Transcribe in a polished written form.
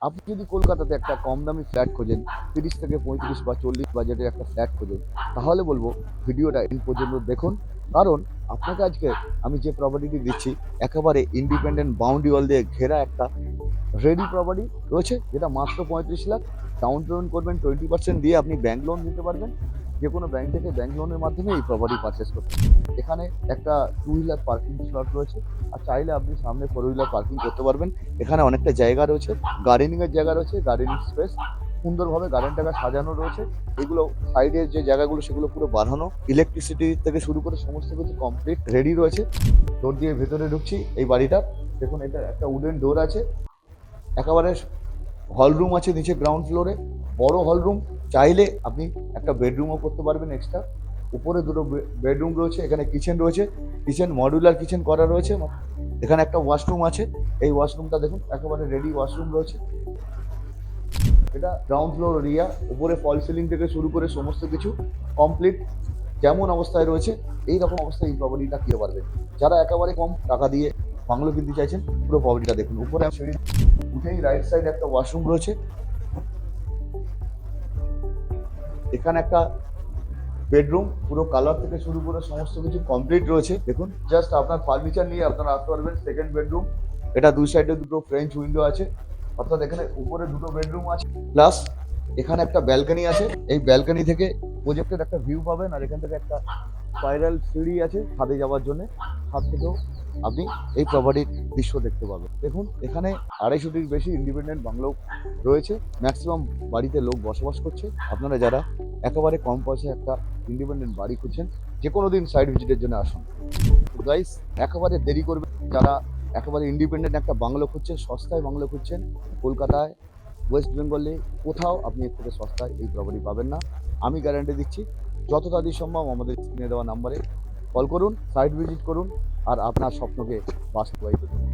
আপনি যদি কলকাতাতে একটা কম দামি ফ্ল্যাট খোঁজেন, 30 থেকে 35 বা 40 বাজেটের একটা ফ্ল্যাট খোঁজেন, তাহলে বলবো ভিডিওটা এন্ড পর্যন্ত দেখুন। কারণ আপনাকে আজকে আমি যে প্রপার্টিটি দিচ্ছি, একেবারে ইন্ডিপেন্ডেন্ট বাউন্ডারি ওয়াল দিয়ে ঘেরা একটা রেডি প্রপার্টি রয়েছে, যেটা মাত্র 35 লাখ। ডাউন পেমেন্ট করবেন 20% দিয়ে, আপনি ব্যাংক লোন দিতে পারবেন। যে কোনো ব্যাংক থেকে ব্যাংক লোনের মাধ্যমে এই প্রপার্টি পারচেস করতে পারবেন। এখানে একটা 2 হুইলার পার্কিং স্লট রয়েছে, আর চাইলে আপনি সামনে 4 হুইলার পার্কিং করতে পারবেন। এখানে অনেকটা জায়গা রয়েছে, গার্ডেনিং এর জায়গা রয়েছে, গার্ডেনিং স্পেস সুন্দরভাবে গার্ডেনটাকে সাজানো রয়েছে। এগুলো সাইডের যে জায়গাগুলো সেগুলো পুরো বাঁধানো, ইলেকট্রিসিটি থেকে শুরু করে সমস্ত কিছু কমপ্লিট রেডি রয়েছে। ডোর দিয়ে ভেতরে ঢুকছি এই বাড়িটা। দেখুন, এটা একটা উডেন ডোর আছে। একেবারে হল রুম আছে নিচে গ্রাউন্ড ফ্লোরে, বড় হল রুম। চাইলে আপনি একটা বেডরুমও করতে পারবেন এক্সট্রা। উপরে দুটো বেডরুম রয়েছে, এখানে কিচেন রয়েছে, কিচেন মডিউলার কিচেন করা রয়েছে। এখানে একটা ওয়াশরুম আছে, এই ওয়াশরুমটা দেখুন একেবারে রেডি ওয়াশরুম রয়েছে। এটা গ্রাউন্ড ফ্লোর এরিয়া, উপরে ফল সিলিং থেকে শুরু করে সমস্ত কিছু কমপ্লিট যেমন অবস্থায় রয়েছে এই রকম অবস্থায় এই প্রপার্টিটা কিনতে পারবেন। যারা একেবারে কম টাকা দিয়ে বাংলো কিনতে চাইছেন, পুরো প্রপার্টিটা দেখুন। উপরে সিঁড়ি উঠেই রাইট সাইড একটা ওয়াশরুম রয়েছে। এখানে একটা বেডরুম, পুরো কালার থেকে শুরু করে সমস্ত কিছু কমপ্লিট রয়েছে। দেখুন, জাস্ট আপনার ফার্নিচার নিয়ে আপনারা আসতে পারবেন। সেকেন্ড বেডরুম, এটা দুই সাইডে দুটো ফ্রেঞ্চ উইন্ডো আছে, অর্থাৎ এখানে উপরে দুটো বেডরুম আছে, প্লাস এখানে একটা ব্যালকনি আছে। এই ব্যালকনি থেকে প্রজেক্টের একটা ভিউ পাবেন, আর এখান থেকে একটা স্পাইরাল সিঁড়ি আছে ছাদে যাওয়ার জন্য। ছাদ থেকেও আপনি এই প্রপার্টির দৃশ্য দেখতে পাবেন। দেখুন, এখানে 250টির বেশি ইন্ডিপেন্ডেন্ট বাংলো রয়েছে। ম্যাক্সিমাম বাড়িতে লোক বসবাস করছে। আপনারা যারা একেবারে কম পয়সায় একটা ইন্ডিপেন্ডেন্ট বাড়ি খুঁজছেন, যে কোনো দিন সাইট ভিজিটের জন্য আসুন। গাইস, একেবারে দেরি করবেন যারা একেবারে ইন্ডিপেন্ডেন্ট একটা বাংলো খুঁজছেন, সস্তায় বাংলো খুঁজছেন। কলকাতায়, ওয়েস্ট বেঙ্গলে কোথাও আপনি এর থেকে সস্তায় এই প্রপার্টি পাবেন না। আমি গ্যারান্টি দিচ্ছি। যত তাড়াতাড়ি সম্ভব আমাদের স্ক্রিনে দেওয়া নাম্বারে কল করুন, সাইট ভিজিট করুন, আর আপনার স্বপ্নকে বাস্তবায়িত করুন।